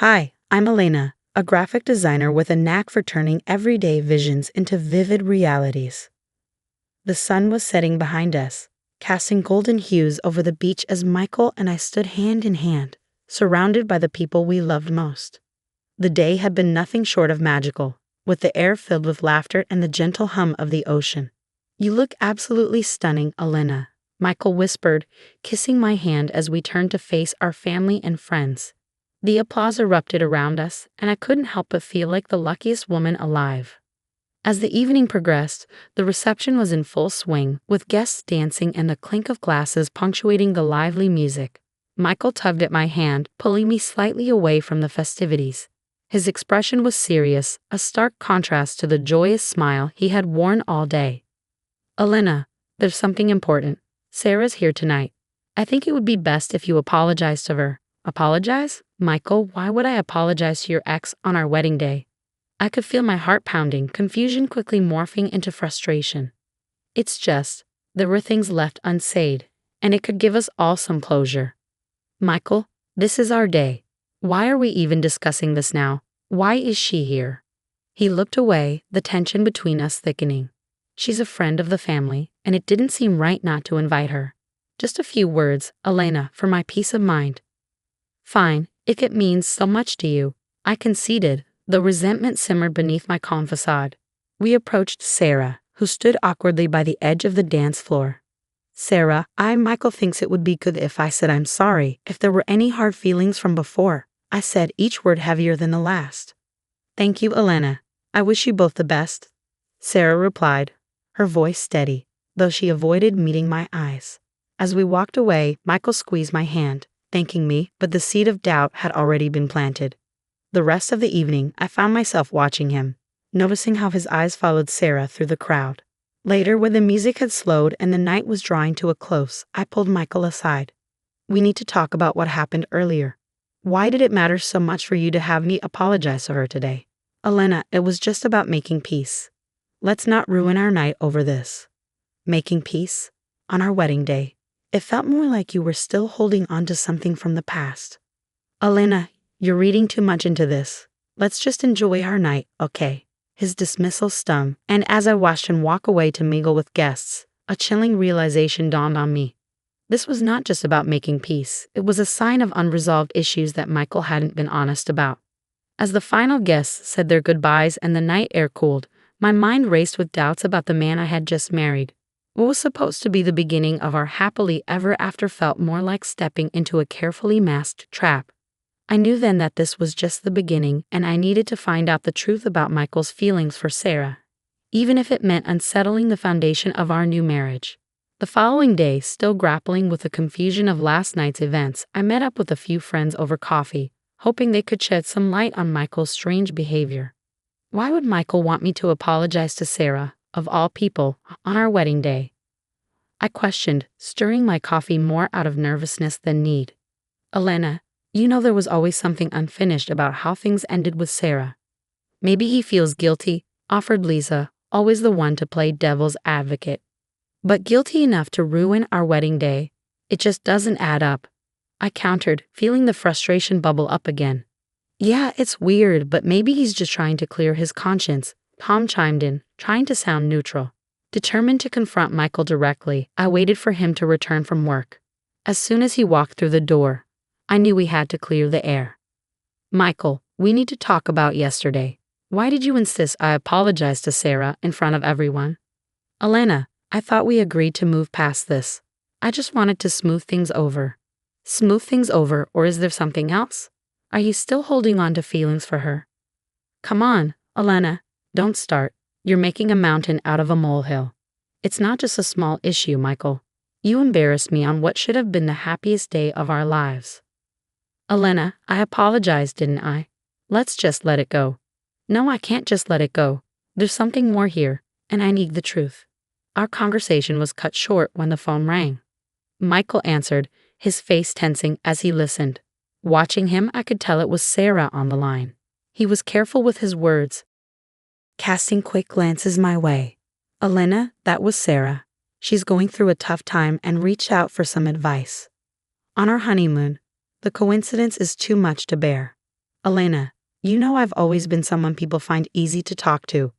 Hi, I'm Elena, a graphic designer with a knack for turning everyday visions into vivid realities. The sun was setting behind us, casting golden hues over the beach as Michael and I stood hand in hand, surrounded by the people we loved most. The day had been nothing short of magical, with the air filled with laughter and the gentle hum of the ocean. "You look absolutely stunning, Elena," Michael whispered, kissing my hand as we turned to face our family and friends. The applause erupted around us, and I couldn't help but feel like the luckiest woman alive. As the evening progressed, the reception was in full swing, with guests dancing and the clink of glasses punctuating the lively music. Michael tugged at my hand, pulling me slightly away from the festivities. His expression was serious, a stark contrast to the joyous smile he had worn all day. "Elena, there's something important. Sarah's here tonight. I think it would be best if you apologize to her." "Apologize? Michael, why would I apologize to your ex on our wedding day?" I could feel my heart pounding, confusion quickly morphing into frustration. "It's just, there were things left unsaid, and it could give us all some closure." "Michael, this is our day. Why are we even discussing this now? Why is she here?" He looked away, the tension between us thickening. "She's a friend of the family, and it didn't seem right not to invite her. Just a few words, Elena, for my peace of mind." "Fine, if it means so much to you," I conceded, though resentment simmered beneath my calm facade. We approached Sarah, who stood awkwardly by the edge of the dance floor. "Sarah, Michael thinks it would be good if I said I'm sorry if there were any hard feelings from before," I said, each word heavier than the last. "Thank you, Elena. I wish you both the best," Sarah replied, her voice steady, though she avoided meeting my eyes. As we walked away, Michael squeezed my hand, thanking me, but the seed of doubt had already been planted. The rest of the evening, I found myself watching him, noticing how his eyes followed Sarah through the crowd. Later, when the music had slowed and the night was drawing to a close, I pulled Michael aside. "We need to talk about what happened earlier. Why did it matter so much for you to have me apologize to her today?" "Elena, it was just about making peace. Let's not ruin our night over this." "Making peace? On our wedding day? It felt more like you were still holding on to something from the past." "Elena, you're reading too much into this. Let's just enjoy our night, okay?" His dismissal stung, and as I watched him walk away to mingle with guests, a chilling realization dawned on me. This was not just about making peace, it was a sign of unresolved issues that Michael hadn't been honest about. As the final guests said their goodbyes and the night air cooled, my mind raced with doubts about the man I had just married. What was supposed to be the beginning of our happily ever after felt more like stepping into a carefully masked trap. I knew then that this was just the beginning, and I needed to find out the truth about Michael's feelings for Sarah, even if it meant unsettling the foundation of our new marriage. The following day, still grappling with the confusion of last night's events, I met up with a few friends over coffee, hoping they could shed some light on Michael's strange behavior. Why would Michael want me to apologize to Sarah, of all people, on our wedding day? I questioned, stirring my coffee more out of nervousness than need. "Elena, you know there was always something unfinished about how things ended with Sarah." "Maybe he feels guilty," offered Lisa, always the one to play devil's advocate. "But guilty enough to ruin our wedding day? It just doesn't add up," I countered, feeling the frustration bubble up again. "Yeah, it's weird, but maybe he's just trying to clear his conscience," Tom chimed in, trying to sound neutral. Determined to confront Michael directly, I waited for him to return from work. As soon as he walked through the door, I knew we had to clear the air. "Michael, we need to talk about yesterday. Why did you insist I apologize to Sarah in front of everyone?" "Elena, I thought we agreed to move past this. I just wanted to smooth things over." "Smooth things over, or is there something else? Are you still holding on to feelings for her?" "Come on, Elena, don't start. You're making a mountain out of a molehill. It's not just a small issue, Michael. You embarrassed me on what should have been the happiest day of our lives." "Elena, I apologized, didn't I? Let's just let it go." "No, I can't just let it go. There's something more here, and I need the truth." Our conversation was cut short when the phone rang. Michael answered, his face tensing as he listened. Watching him, I could tell it was Sarah on the line. He was careful with his words, casting quick glances my way. "Elena, that was Sarah. She's going through a tough time and reached out for some advice. On our honeymoon, the coincidence is too much to bear." Elena, you know I've always been someone people find easy to talk to.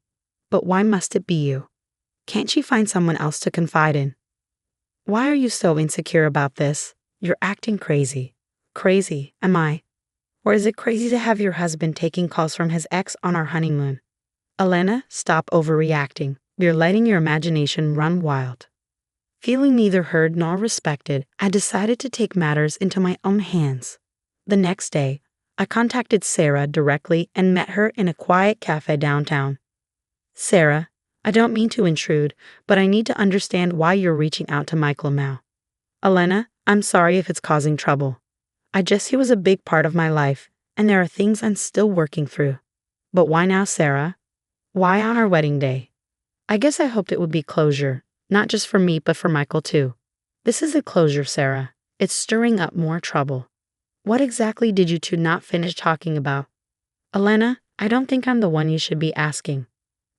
But why must it be you? Can't she find someone else to confide in? Why are you so insecure about this? You're acting crazy. Crazy, am I? Or is it crazy to have your husband taking calls from his ex on our honeymoon? Elena, stop overreacting. You're letting your imagination run wild. Feeling neither heard nor respected, I decided to take matters into my own hands. The next day, I contacted Sarah directly and met her in a quiet cafe downtown. Sarah, I don't mean to intrude, but I need to understand why you're reaching out to Michael now. Elena, I'm sorry if it's causing trouble. He was a big part of my life, and there are things I'm still working through. But why now, Sarah? Why on our wedding day? I guess I hoped it would be closure, not just for me, but for Michael too. This isn't closure, Sarah. It's stirring up more trouble. What exactly did you two not finish talking about? Elena, I don't think I'm the one you should be asking.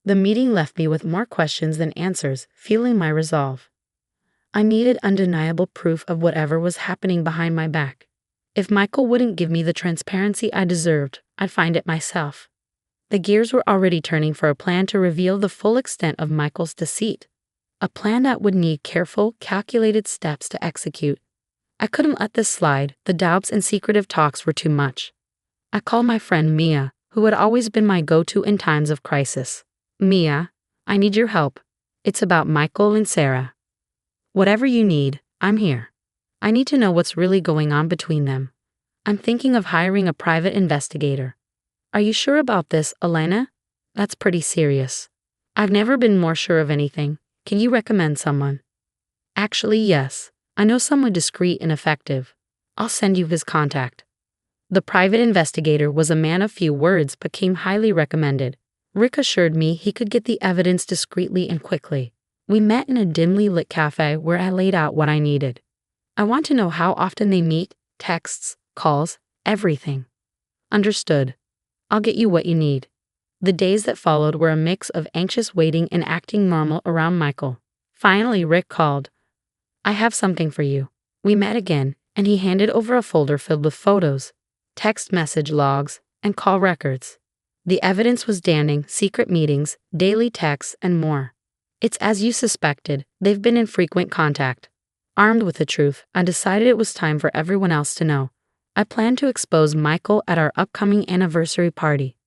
The meeting left me with more questions than answers, feeling my resolve. I needed undeniable proof of whatever was happening behind my back. If Michael wouldn't give me the transparency I deserved, I'd find it myself. The gears were already turning for a plan to reveal the full extent of Michael's deceit. A plan that would need careful, calculated steps to execute. I couldn't let this slide. The doubts and secretive talks were too much. I called my friend Mia, who had always been my go-to in times of crisis. Mia, I need your help. It's about Michael and Sarah. Whatever you need, I'm here. I need to know what's really going on between them. I'm thinking of hiring a private investigator. Are you sure about this, Elena? That's pretty serious. I've never been more sure of anything. Can you recommend someone? Actually, yes. I know someone discreet and effective. I'll send you his contact. The private investigator was a man of few words but came highly recommended. Rick assured me he could get the evidence discreetly and quickly. We met in a dimly lit cafe where I laid out what I needed. I want to know how often they meet, texts, calls, everything. Understood. I'll get you what you need. The days that followed were a mix of anxious waiting and acting normal around Michael. Finally, Rick called. I have something for you. We met again, and he handed over a folder filled with photos, text message logs, and call records. The evidence was damning: secret meetings, daily texts, and more. It's as you suspected, they've been in frequent contact. Armed with the truth, I decided it was time for everyone else to know. I planned to expose Michael at our upcoming anniversary party.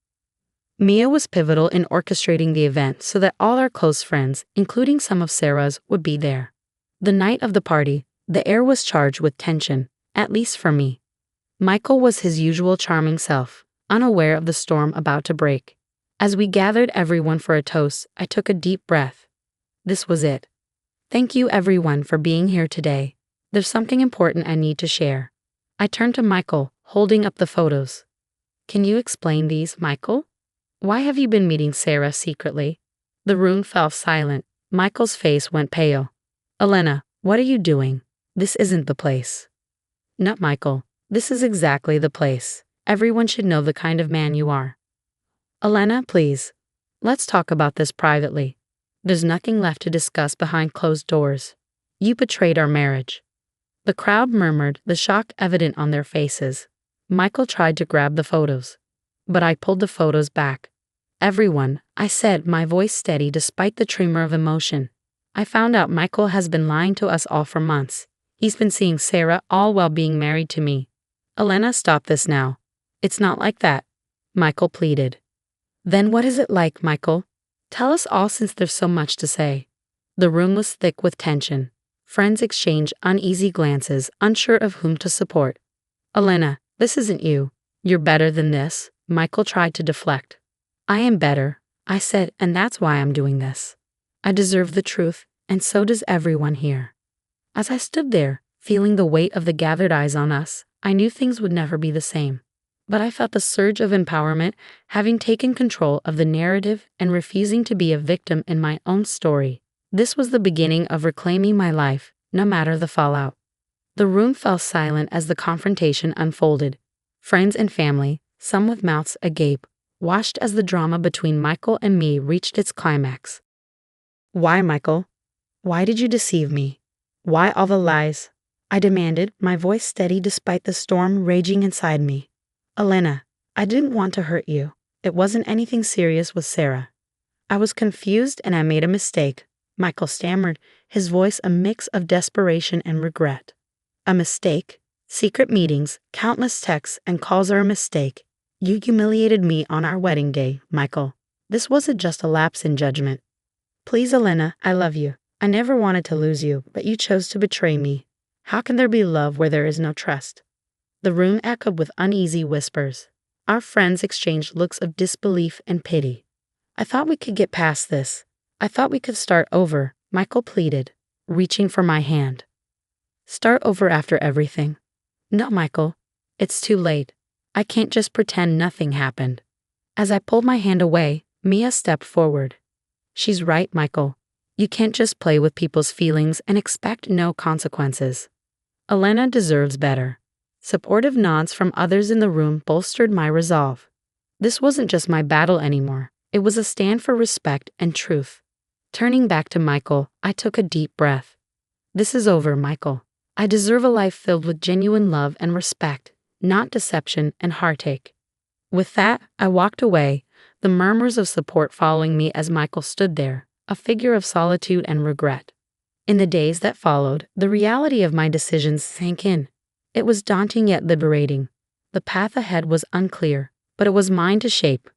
Mia was pivotal in orchestrating the event so that all our close friends, including some of Sarah's, would be there. The night of the party, the air was charged with tension, at least for me. Michael was his usual charming self, unaware of the storm about to break. As we gathered everyone for a toast, I took a deep breath. This was it. Thank you everyone for being here today. There's something important I need to share. I turned to Michael, holding up the photos. Can you explain these, Michael? Why have you been meeting Sarah secretly? The room fell silent. Michael's face went pale. Elena, what are you doing? This isn't the place. No, Michael, this is exactly the place. Everyone should know the kind of man you are. Elena, please. Let's talk about this privately. There's nothing left to discuss behind closed doors. You betrayed our marriage. The crowd murmured, the shock evident on their faces. Michael tried to grab the photos, but I pulled the photos back. Everyone, I said, my voice steady despite the tremor of emotion. I found out Michael has been lying to us all for months. He's been seeing Sarah all while being married to me. Elena, stop this now. It's not like that, Michael pleaded. Then what is it like, Michael? Tell us all, since there's so much to say. The room was thick with tension. Friends exchanged uneasy glances, unsure of whom to support. Elena, this isn't you. You're better than this, Michael tried to deflect. I am better, I said, and that's why I'm doing this. I deserve the truth, and so does everyone here. As I stood there, feeling the weight of the gathered eyes on us, I knew things would never be the same. But I felt a surge of empowerment, having taken control of the narrative and refusing to be a victim in my own story. This was the beginning of reclaiming my life, no matter the fallout. The room fell silent as the confrontation unfolded. Friends and family, some with mouths agape, watched as the drama between Michael and me reached its climax. Why, Michael? Why did you deceive me? Why all the lies? I demanded, my voice steady despite the storm raging inside me. Elena, I didn't want to hurt you. It wasn't anything serious with Sarah. I was confused and I made a mistake, Michael stammered, his voice a mix of desperation and regret. A mistake? Secret meetings, countless texts and calls are a mistake. You humiliated me on our wedding day, Michael. This wasn't just a lapse in judgment. Please, Elena, I love you. I never wanted to lose you, but you chose to betray me. How can there be love where there is no trust? The room echoed with uneasy whispers. Our friends exchanged looks of disbelief and pity. I thought we could get past this. I thought we could start over, Michael pleaded, reaching for my hand. Start over after everything. No, Michael. It's too late. I can't just pretend nothing happened. As I pulled my hand away, Mia stepped forward. She's right, Michael. You can't just play with people's feelings and expect no consequences. Elena deserves better. Supportive nods from others in the room bolstered my resolve. This wasn't just my battle anymore. It was a stand for respect and truth. Turning back to Michael, I took a deep breath. This is over, Michael. I deserve a life filled with genuine love and respect, not deception and heartache. With that, I walked away, the murmurs of support following me as Michael stood there, a figure of solitude and regret. In the days that followed, the reality of my decisions sank in. It was daunting yet liberating. The path ahead was unclear, but it was mine to shape.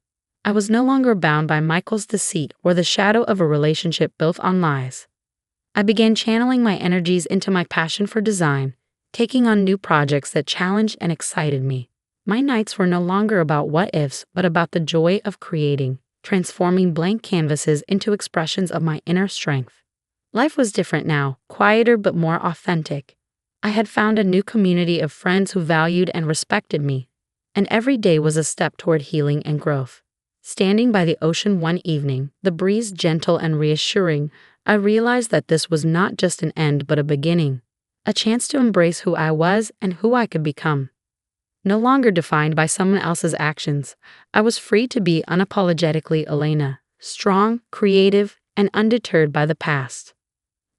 I was no longer bound by Michael's deceit or the shadow of a relationship built on lies. I began channeling my energies into my passion for design, taking on new projects that challenged and excited me. My nights were no longer about what-ifs, but about the joy of creating, transforming blank canvases into expressions of my inner strength. Life was different now, quieter but more authentic. I had found a new community of friends who valued and respected me, and every day was a step toward healing and growth. Standing by the ocean one evening, the breeze gentle and reassuring, I realized that this was not just an end but a beginning, a chance to embrace who I was and who I could become. No longer defined by someone else's actions, I was free to be unapologetically Elena, strong, creative, and undeterred by the past.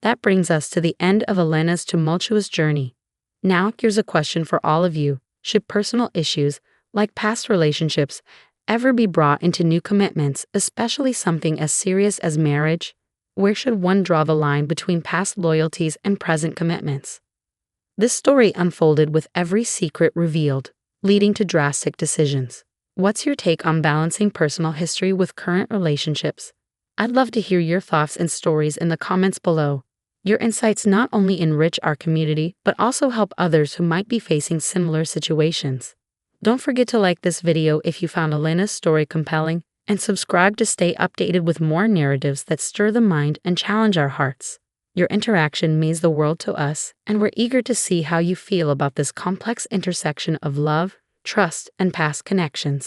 That brings us to the end of Elena's tumultuous journey. Now, here's a question for all of you. Should personal issues, like past relationships, ever be brought into new commitments, especially something as serious as marriage? Where should one draw the line between past loyalties and present commitments? This story unfolded with every secret revealed, leading to drastic decisions. What's your take on balancing personal history with current relationships? I'd love to hear your thoughts and stories in the comments below. Your insights not only enrich our community, but also help others who might be facing similar situations. Don't forget to like this video if you found Elena's story compelling, and subscribe to stay updated with more narratives that stir the mind and challenge our hearts. Your interaction means the world to us, and we're eager to see how you feel about this complex intersection of love, trust, and past connections.